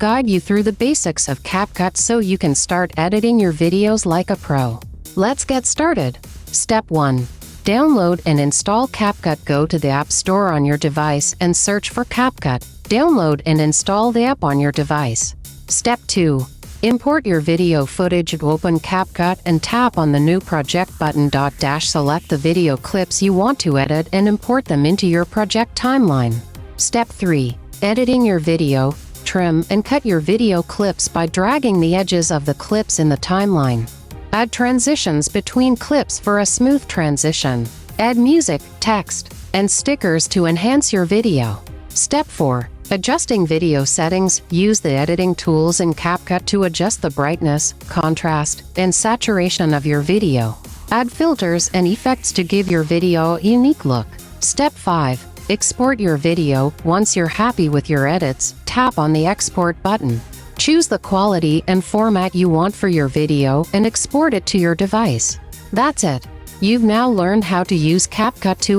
guide you through the basics of CapCut so you can start editing your videos like a pro. Let's get started. Step 1. Download and install CapCut. Go to the App Store on your device and search for CapCut. Download and install the app on your device. Step 2. Import your video footage. Open CapCut and tap on the New Project button. Select the video clips you want to edit and import them into your project timeline. Step 3. Editing your video. Trim and cut your video clips by dragging the edges of the clips in the timeline. Add transitions between clips for a smooth transition. Add music, text, and stickers to enhance your video. Step 4. Adjusting video settings. Use the editing tools in CapCut to adjust the brightness, contrast, and saturation of your video. Add filters and effects to give your video a unique look. Step 5. Export your video. Once you're happy with your edits, tap on the Export button. Choose the quality and format you want for your video and export it to your device. That's it. You've now learned how to use CapCut to